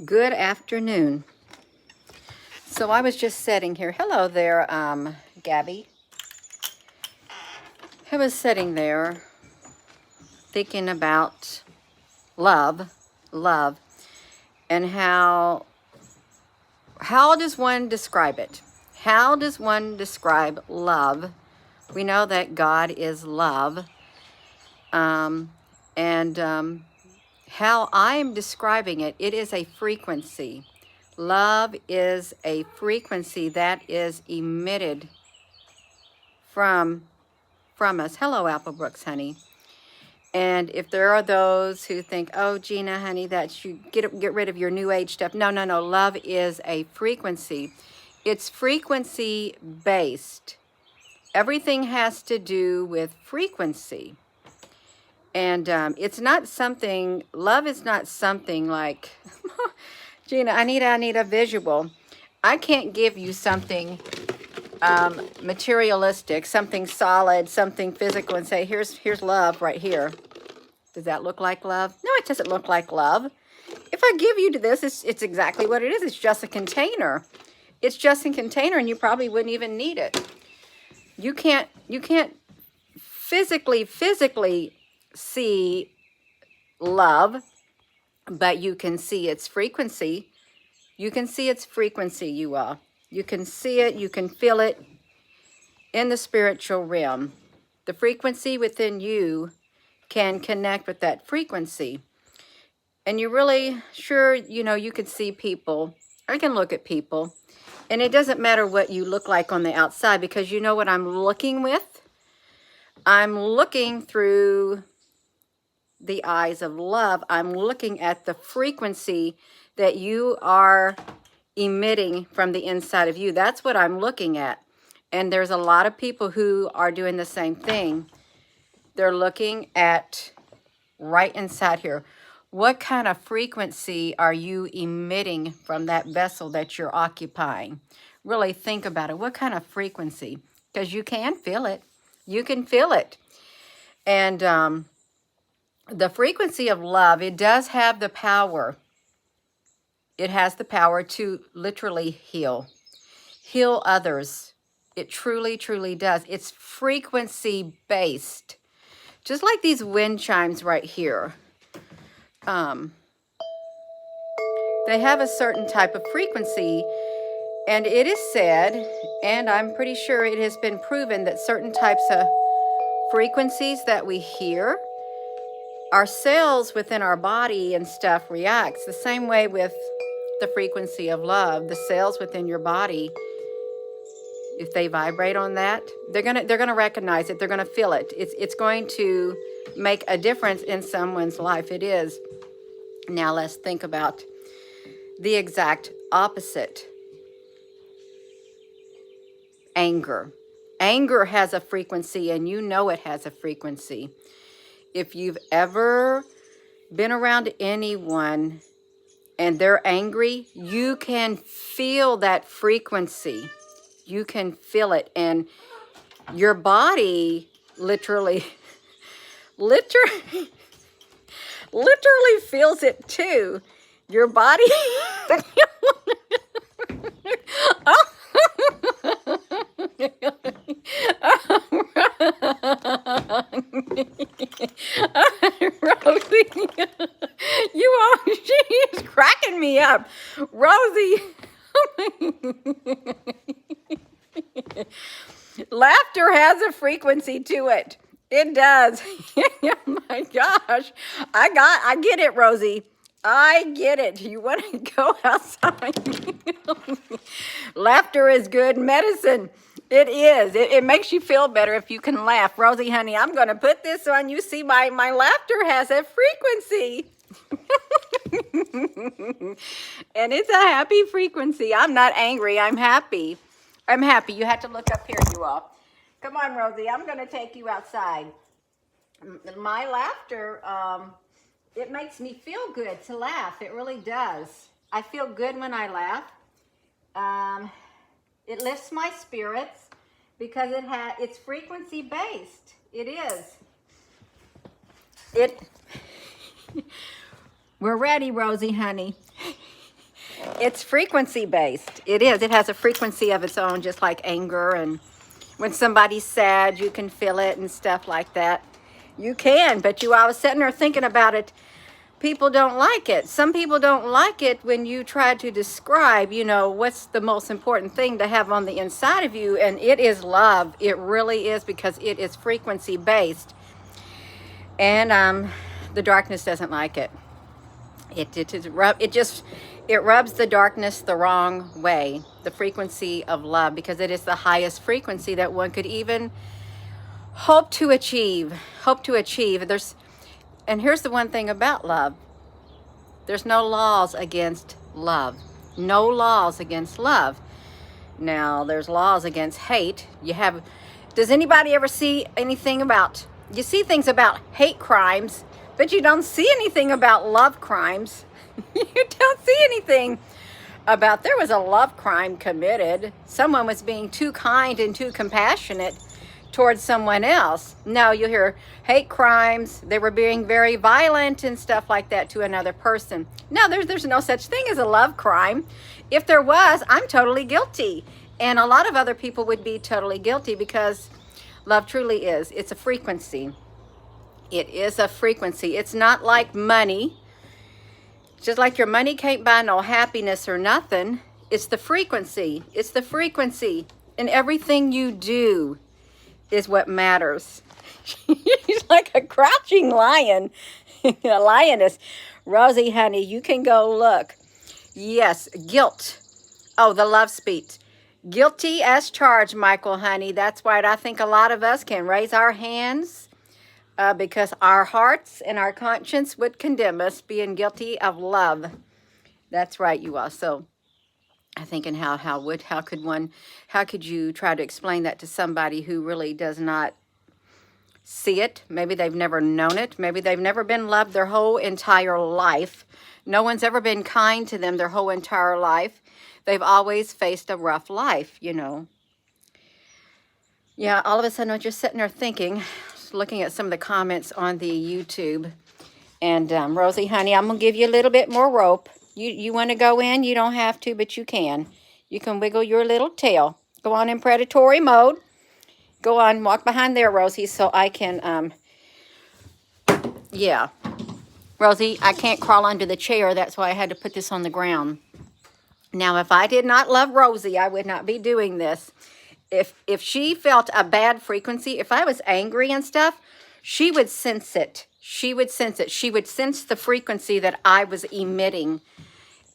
Good afternoon. So I was just sitting here. Hello there, Gabby. I was sitting there thinking about love, and how does one describe it? How does one describe love? We know that God is love, and how I am describing it, it is a frequency. Love is a frequency that is emitted from us. Hello, Apple Brooks, honey. And if there are those who think, oh, Gina, honey, that you get rid of your new age stuff. No. Love is a frequency. It's frequency based. Everything has to do with frequency. And it's not something, love is not something like, Gina, I need a visual. I can't give you something materialistic, something solid, something physical, and say, here's love right here. Does that look like love? No, it doesn't look like love. If I give you to this, it's exactly what it is. It's just a container. It's just a container, and you probably wouldn't even need it. You can't physically see love, but you can see its frequency. You can see its frequency, you all. You can see it, you can feel it in the spiritual realm. The frequency within you can connect with that frequency. And you really, sure, you can see people. I can look at people. And it doesn't matter what you look like on the outside, because you know what I'm looking with? I'm looking through the eyes of love. I'm looking at the frequency that you are emitting from the inside of you. That's what I'm looking at. And there's a lot of people who are doing the same thing. They're looking at right inside here. What kind of frequency are you emitting from that vessel that you're occupying? Really think about it. What kind of frequency? Because you can feel it. You can feel it. And the frequency of love, it does have the power. It has the power to literally heal others. It truly, truly does. It's frequency based. Just like these wind chimes right here. They have a certain type of frequency, and it is said, and I'm pretty sure it has been proven, that certain types of frequencies that we hear, our cells within our body and stuff reacts the same way with the frequency of love. The cells within your body, if they vibrate on that, they're gonna recognize it. They're gonna feel it. It's going to make a difference in someone's life. It is. Now let's think about the exact opposite. Anger. Anger has a frequency, and you know it has a frequency. If you've ever been around anyone and they're angry, you can feel that frequency. You can feel it, and your body literally feels it too. Your body Rosie, she's cracking me up. Rosie. Laughter has a frequency to it. It does. Oh my gosh. I get it, Rosie. I get it. You want to go outside? Laughter is good medicine. It is. It makes you feel better if you can laugh. Rosie, honey, I'm going to put this on. You see, my laughter has a frequency. And it's a happy frequency. I'm not angry. I'm happy. I'm happy. You have to look up here, you all. Come on, Rosie. I'm going to take you outside. My laughter, it makes me feel good to laugh. It really does. I feel good when I laugh. It lifts my spirits because it's frequency based. It is. We're ready, Rosie, honey. It's frequency based. It is. It has a frequency of its own, just like anger. And when somebody's sad, you can feel it and stuff like that. You can, but I was sitting there thinking about it. People don't like it. Some people don't like it when you try to describe, what's the most important thing to have on the inside of you. And it is love. It really is, because it is frequency based. And the darkness doesn't like it. It rubs the darkness the wrong way. The frequency of love, because it is the highest frequency that one could even hope to achieve. And here's the one thing about love. There's no laws against love. No laws against love. Now, there's laws against hate. Does anybody ever see anything about, you see things about hate crimes, but you don't see anything about love crimes. You don't see anything about, there was a love crime committed. Someone was being too kind and too compassionate towards someone else. No, you hear hate crimes. They were being very violent and stuff like that to another person. No, there's no such thing as a love crime. If there was, I'm totally guilty. And a lot of other people would be totally guilty, because love truly is. It's a frequency. It is a frequency. It's not like money. Just like your money can't buy no happiness or nothing. It's the frequency. It's the frequency. And everything you do is what matters. She's like a crouching lion. A lioness. Rosie, honey, you can go look. Yes, guilt. Oh, the love speech. Guilty as charged, Michael, honey. That's right. I think a lot of us can raise our hands because our hearts and our conscience would condemn us being guilty of love. That's right, you all. So I'm thinking, how could you try to explain that to somebody who really does not see it? Maybe they've never known it. Maybe they've never been loved their whole entire life. No one's ever been kind to them their whole entire life. They've always faced a rough life, Yeah, all of a sudden I'm just sitting there thinking, looking at some of the comments on the YouTube. And Rosie, honey, I'm going to give you a little bit more rope. You want to go in? You don't have to, but you can. You can wiggle your little tail. Go on in predatory mode. Go on, walk behind there, Rosie, so I can, yeah. Rosie, I can't crawl under the chair. That's why I had to put this on the ground. Now, if I did not love Rosie, I would not be doing this. If she felt a bad frequency, if I was angry and stuff, she would sense it. She would sense it. She would sense the frequency that I was emitting,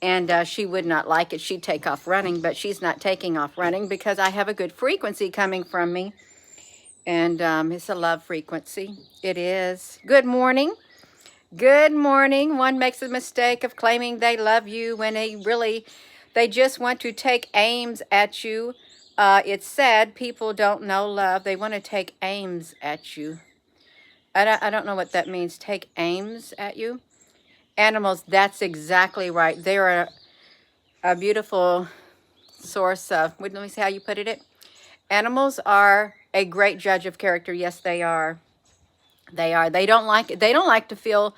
and she would not like it. She'd take off running, but she's not taking off running because I have a good frequency coming from me, and it's a love frequency. It is. Good morning. Good morning. One makes a mistake of claiming they love you when they just want to take aims at you. It's sad people don't know love. They want to take aims at you. I don't know what that means, take aims at you. Animals, that's exactly right. They are a beautiful source of, let me see how you put it. Animals are a great judge of character. Yes, they are. They are. They don't like to feel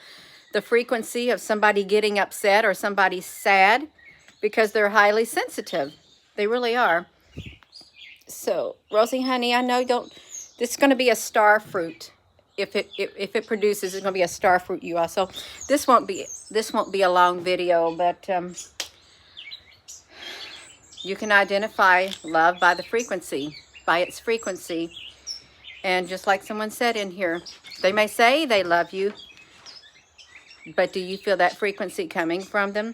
the frequency of somebody getting upset or somebody sad, because they're highly sensitive. They really are. So, Rosie, honey, I know this is going to be a star fruit. If it produces, it's going to be a star fruit, you all. So this won't be a long video, but you can identify love by the frequency, by its frequency. And just like someone said in here, they may say they love you, but do you feel that frequency coming from them?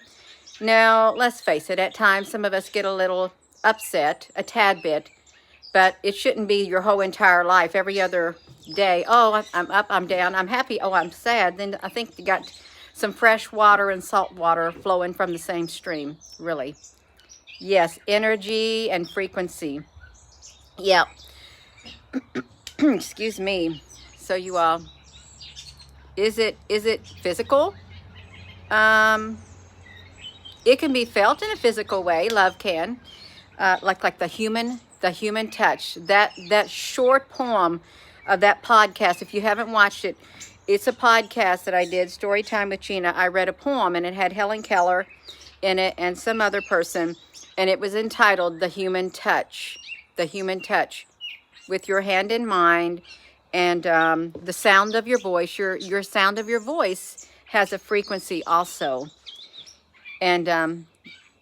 Now, let's face it, at times some of us get a little upset, a tad bit, but it shouldn't be your whole entire life. Every other day, oh, I'm up, I'm down, I'm happy, oh, I'm sad. Then I think you got some fresh water and salt water flowing from the same stream, really. Yes, energy and frequency. Yeah. Excuse me. So you all, is it physical? It can be felt in a physical way. Love can, like the human touch. That short poem of that podcast. If you haven't watched it, it's a podcast that I did, Storytime with Gina. I read a poem, and it had Helen Keller in it, and some other person, and it was entitled The Human Touch. The Human Touch, with your hand in mind, and the sound of your voice. Your sound of your voice has a frequency also, and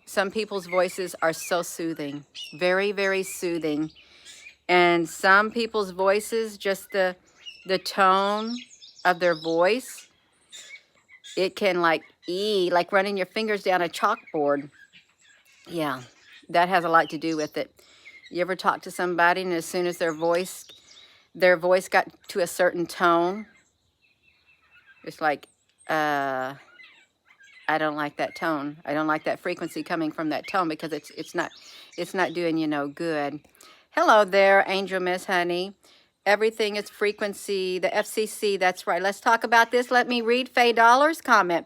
some people's voices are so soothing, very, very soothing. And some people's voices, just the tone of their voice, it can like running your fingers down a chalkboard. Yeah, that has a lot to do with it. You ever talk to somebody and as soon as their voice got to a certain tone, it's like, I don't like that tone. I don't like that frequency coming from that tone, because it's not doing you no good. Hello there, Angel Miss Honey. Everything is frequency. The FCC, that's right. Let's talk about this. Let me read Faye Dollar's comment.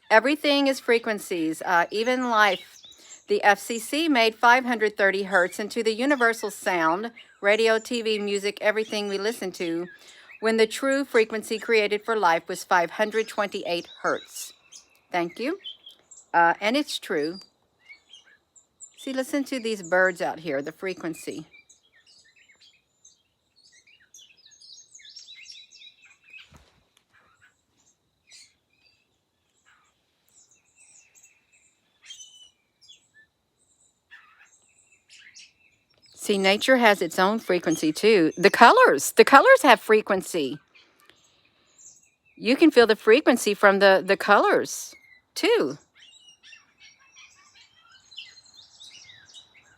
Everything is frequencies, even life. The FCC made 530 hertz into the universal sound, radio, TV, music, everything we listen to, when the true frequency created for life was 528 hertz. Thank you. And it's true. See, listen to these birds out here, the frequency. See, nature has its own frequency too. The colors have frequency. You can feel the frequency from the colors too.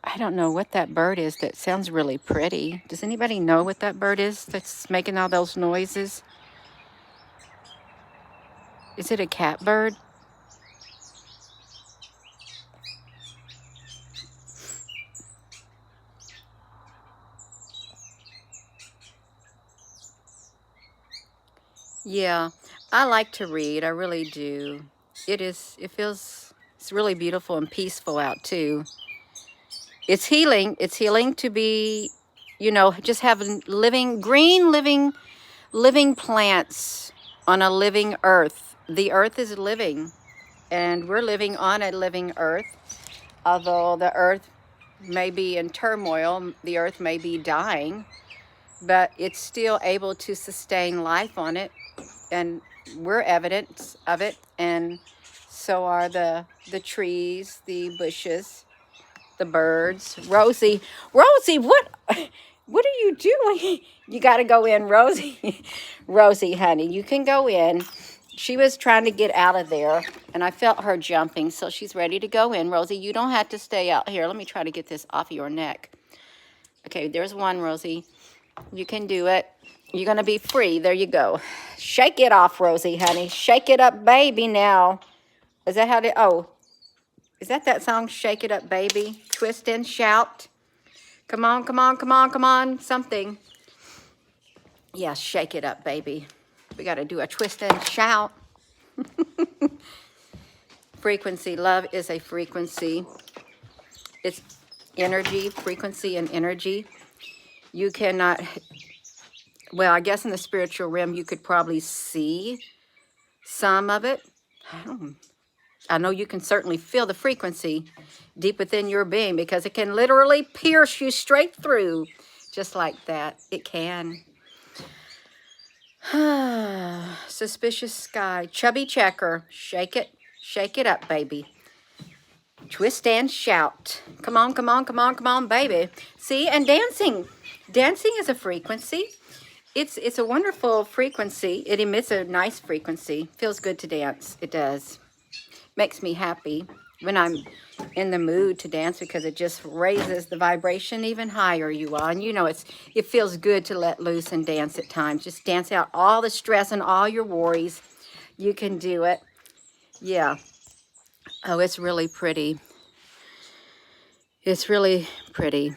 I don't know what that bird is that sounds really pretty. Does anybody know what that bird is that's making all those noises? Is it a catbird? Yeah, I like to read. I really do. It's really beautiful and peaceful out too. It's healing. It's healing to be, just having living plants on a living earth. The earth is living, and we're living on a living earth. Although the earth may be in turmoil, the earth may be dying, but it's still able to sustain life on it, and we're evidence of it, and so are the trees, the bushes, the birds. Rosie, what are you doing? You got to go in, Rosie. Rosie, honey, you can go in. She was trying to get out of there, and I felt her jumping, so she's ready to go in. Rosie, you don't have to stay out here. Let me try to get this off of your neck. Okay, there's one, Rosie. You can do it. You're going to be free. There you go. Shake it off, Rosie, honey. Shake it up, baby, now. Is that how is that song, Shake It Up, Baby? Twist and shout. Come on, come on, come on, come on. Something. Yeah, shake it up, baby. We got to do a twist and shout. Frequency. Love is a frequency. It's energy, frequency, and energy. You cannot, well, I guess in the spiritual realm, you could probably see some of it. I know you can certainly feel the frequency deep within your being, because it can literally pierce you straight through, just like that. It can. Suspicious sky. Chubby checker. Shake it up, baby. Twist and shout. Come on, come on, come on, come on, baby. See, and dancing. Dancing is a frequency. It's a wonderful frequency. It emits a nice frequency. Feels good to dance. It does. Makes me happy when I'm in the mood to dance, because it just raises the vibration even higher, you all. And it feels good to let loose and dance at times. Just dance out all the stress and all your worries. You can do it. Yeah. Oh, it's really pretty. It's really pretty.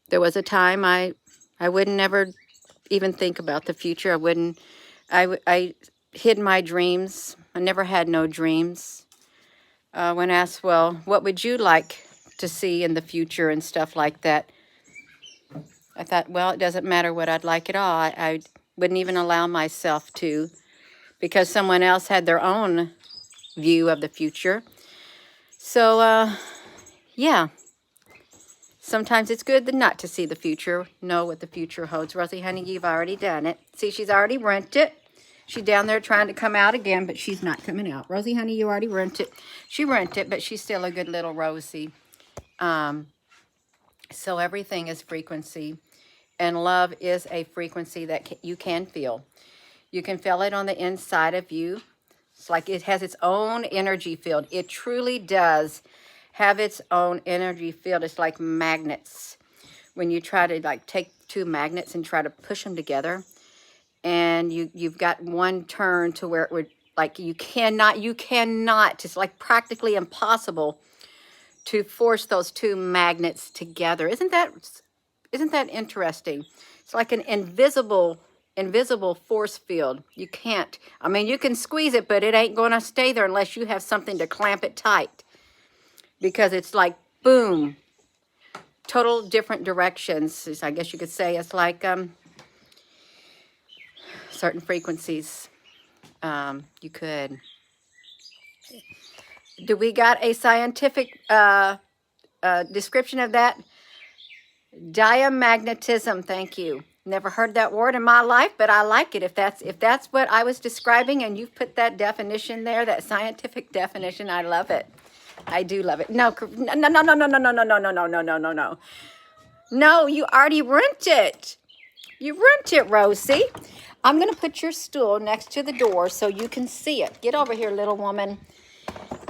There was a time I wouldn't ever even think about the future. I hid my dreams. I never had no dreams. When asked, well, what would you like to see in the future and stuff like that, I thought, well, it doesn't matter what I'd like at all. I wouldn't even allow myself to, because someone else had their own view of the future. So, yeah, sometimes it's good not to see the future, know what the future holds. Rosie, honey, you've already done it. See, she's already ruined it. She's down there trying to come out again, but she's not coming out. Rosie, honey, you already ruined it. She ruined it, but she's still a good little Rosie. So everything is frequency, and love is a frequency that you can feel. You can feel it on the inside of you. It's like it has its own energy field. It truly does have its own energy field. It's like magnets. When you try to like take two magnets and try to push them together, and you've got one turn to where it would, like, you cannot, it's like practically impossible to force those two magnets together. Isn't that interesting? It's like an invisible force field. You can't, I mean, you can squeeze it, but it ain't going to stay there unless you have something to clamp it tight, because it's like, boom, total different directions. I guess you could say it's like certain frequencies. You could. Do we got a scientific description of that? Diamagnetism. Thank you. Never heard that word in my life, but I like it. If that's what I was describing, and you've put that definition there, that scientific definition, I love it. I do love it. No, no, no, no, no, no, no, no, no, no, no, no, no, no, no. No, you already ruined it. You ruined it, Rosie. I'm going to put your stool next to the door so you can see it. Get over here, little woman.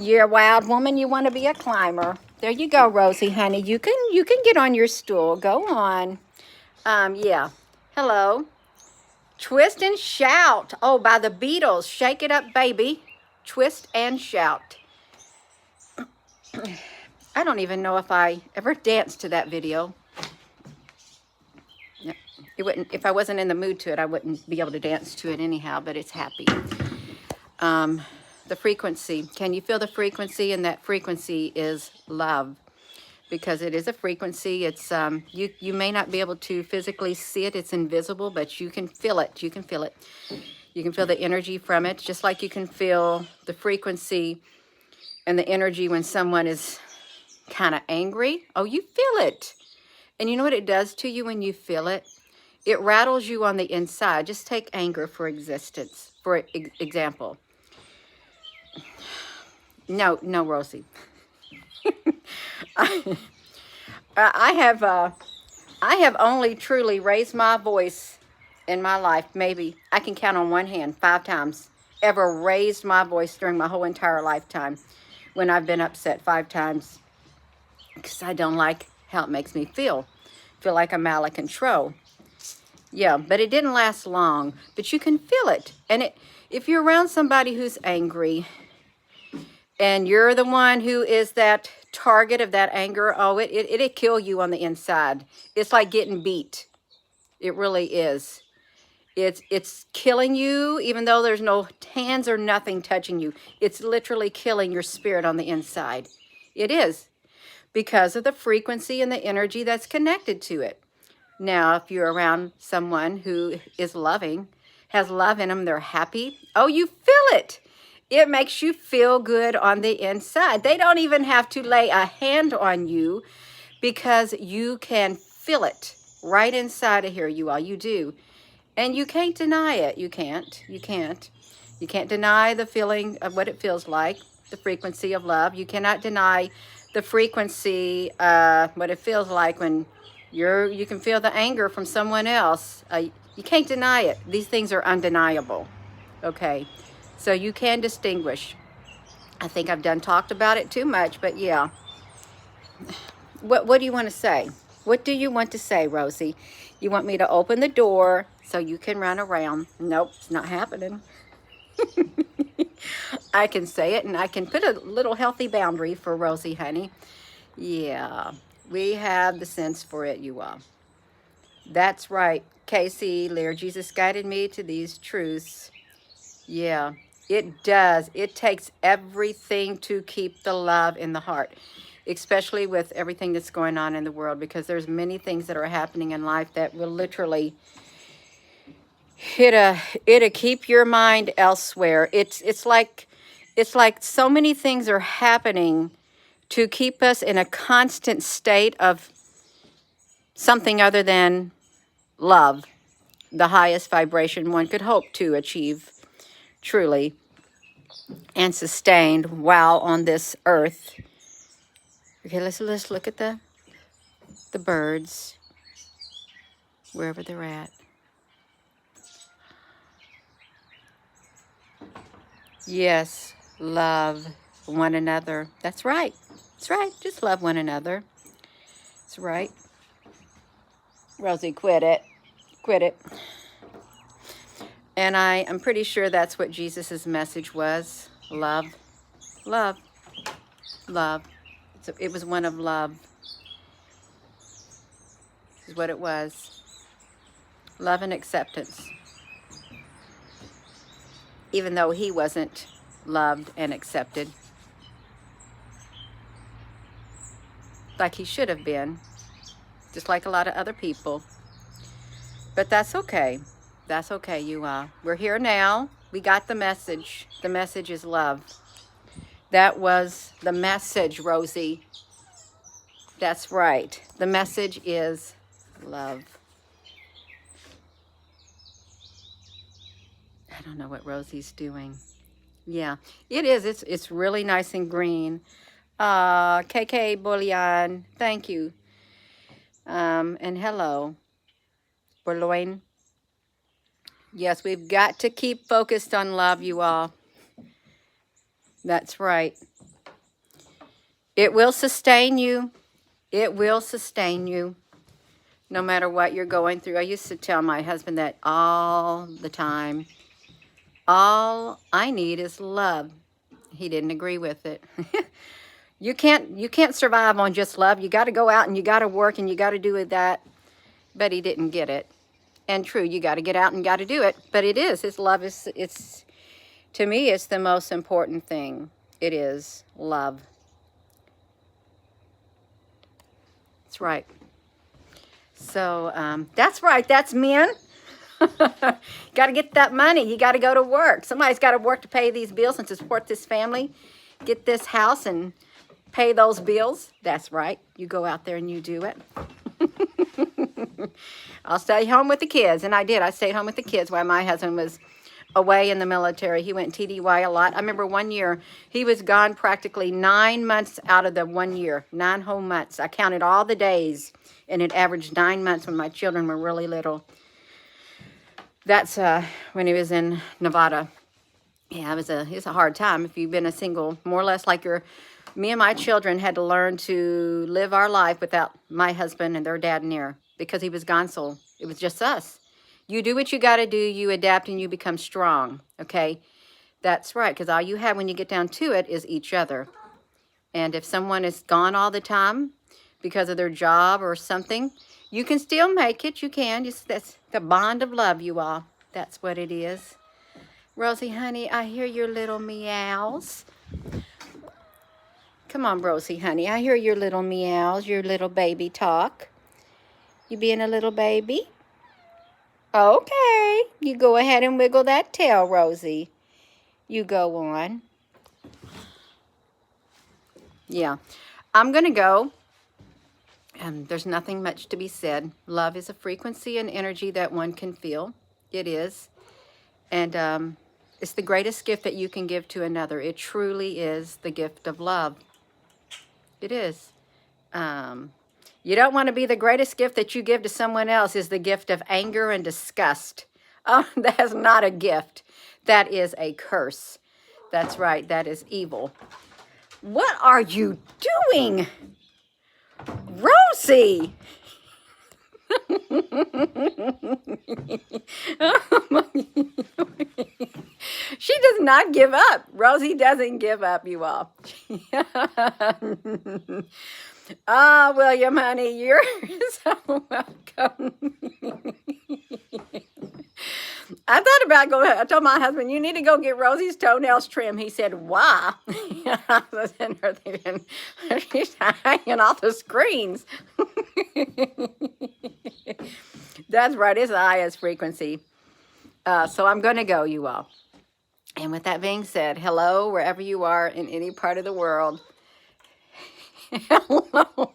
You're a wild woman. You want to be a climber. There you go, Rosie, honey. You can get on your stool. Go on. Yeah. Hello. Twist and Shout. Oh, by the Beatles. Shake It Up, Baby. Twist and Shout. I don't even know if I ever danced to that video. It wouldn't, if I wasn't in the mood to it, I wouldn't be able to dance to it anyhow, but it's happy. The frequency. Can you feel the frequency? And that frequency is love, because it is a frequency. It's you may not be able to physically see it. It's invisible, but you can feel it. You can feel it. You can feel the energy from it, just like you can feel the frequency and the energy when someone is kind of angry. Oh, you feel it. And you know what it does to you when you feel it? It rattles you on the inside. Just take anger for example. No, Rosie. I have only truly raised my voice in my life. Maybe I can count on one hand 5 times ever raised my voice during my whole entire lifetime. When I've been upset 5 times, because I don't like how it makes me feel like I'm out of control. Yeah, but it didn't last long. But you can feel it. And if you're around somebody who's angry, and you're the one who is that target of that anger, oh, it'll kill you on the inside. It's like getting beat. It really is. It's killing you, even though there's no hands or nothing touching you. It's literally killing your spirit on the inside. It is, because of the frequency and the energy that's connected to it. Now, if you're around someone who is loving, has love in them, they're happy, oh, you feel it. It makes you feel good on the inside. They don't even have to lay a hand on you, because you can feel it right inside of here, you all. You do. And you can't deny it. You can't. You can't deny the feeling of what it feels like, the frequency of love. You cannot deny the frequency, what it feels like when you can feel the anger from someone else. You can't deny it. These things are undeniable. Okay. So you can distinguish. I think I've talked about it too much, but yeah. What do you want to say? What do you want to say, Rosie? You want me to open the door so you can run around? Nope, it's not happening. I can say it, and I can put a little healthy boundary for Rosie, honey. Yeah, we have the sense for it, you all. That's right, Casey Lear. Jesus guided me to these truths. Yeah, it does. It takes everything to keep the love in the heart, especially with everything that's going on in the world, because there's many things that are happening in life that will literally it'll keep your mind elsewhere. It's like It's like so many things are happening to keep us in a constant state of something other than love, the highest vibration one could hope to achieve truly and sustained while on this earth. Okay, let's look at the birds, wherever they're at. Yes, love one another. That's right. That's right. Just love one another. That's right. Rosie, quit it. Quit it. And I'm pretty sure that's what Jesus's message was. Love. Love. Love. It was one of love. This is what it was. Love and acceptance. Even though he wasn't loved and accepted like he should have been, just like a lot of other people. But that's okay. That's okay, you all. We're here now. We got the message. The message is love. That was the message, Rosie. That's right. The message is love. I don't know what Rosie's doing. Yeah, it is. It's really nice and green. KK Bolian, thank you. And hello, Burloin. Yes, we've got to keep focused on love, you all. That's right. It will sustain you. It will sustain you, no matter what you're going through. I used to tell my husband that all the time. All I need is love. He didn't agree with it. You can't survive on just love. You got to go out and you got to work and you got to do that. But he didn't get it. And true, you got to get out and got to do it. But it is. His love is, to me, it's the most important thing. It is love. That's right. So that's right. That's men. Got to get that money. You got to go to work. Somebody's got to work to pay these bills and to support this family. Get this house and pay those bills. That's right. You go out there and you do it. I'll stay home with the kids. And I did. I stayed home with the kids while my husband was away in the military. He went TDY a lot. I remember one year he was gone practically 9 months out of the 1 year. 9 whole months. I counted all the days and it averaged 9 months when my children were really little. That's when he was in Nevada. Yeah, it was a hard time if you've been a single, more or less like me and my children had to learn to live our life without my husband and their dad near because he was gone, so it was just us. You do what you got to do, you adapt, and you become strong, okay? That's right, because all you have when you get down to it is each other. And if someone is gone all the time because of their job or something, you can still make it. You can. That's the bond of love, you all. That's what it is. Rosie, honey, I hear your little meows. Come on, Rosie, honey. I hear your little meows, your little baby talk. You being a little baby? Okay. You go ahead and wiggle that tail, Rosie. You go on. Yeah. I'm going to go. There's nothing much to be said. Love is a frequency and energy that one can feel. It is. And it's the greatest gift that you can give to another. It truly is the gift of love. It is. You don't want to be the greatest gift that you give to someone else is the gift of anger and disgust. Oh, that is not a gift. That is a curse. That's right. That is evil. What are you doing? Rosie! She does not give up. Rosie doesn't give up, you all. William, honey, you're so welcome. I thought about going, I told my husband, you need to go get Rosie's toenails trimmed. He said, why? I was in her thinking, she's hanging off the screens. That's right, it's the highest frequency. So I'm going to go, you all. And with that being said, hello, wherever you are in any part of the world. Hello.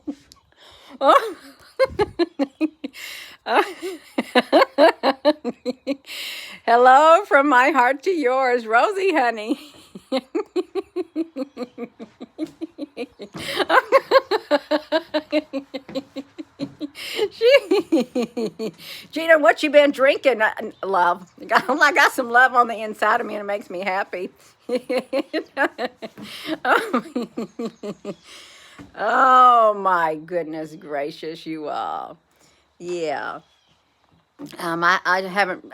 Oh. Hello from my heart to yours, Rosie, honey. Gina, what you been drinking? Love. I got some love on the inside of me and it makes me happy. Oh my goodness gracious, you all. Yeah. I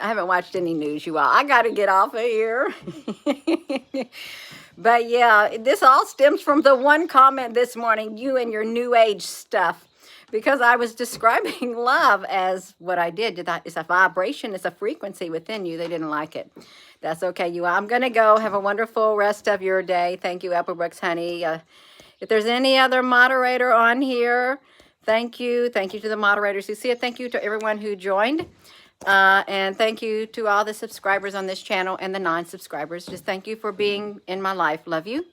haven't watched any news, you all. I got to get off of here. But yeah, this all stems from the one comment this morning, you and your new age stuff, because I was describing love as what I did. It's a vibration, it's a frequency within you. They didn't like it. That's okay, you all. I'm going to go. Have a wonderful rest of your day. Thank you, Applebrooks, honey. If there's any other moderator on here, thank you. Thank you to the moderators who see it. Thank you to everyone who joined. And thank you to all the subscribers on this channel and the non-subscribers. Just thank you for being in my life. Love you.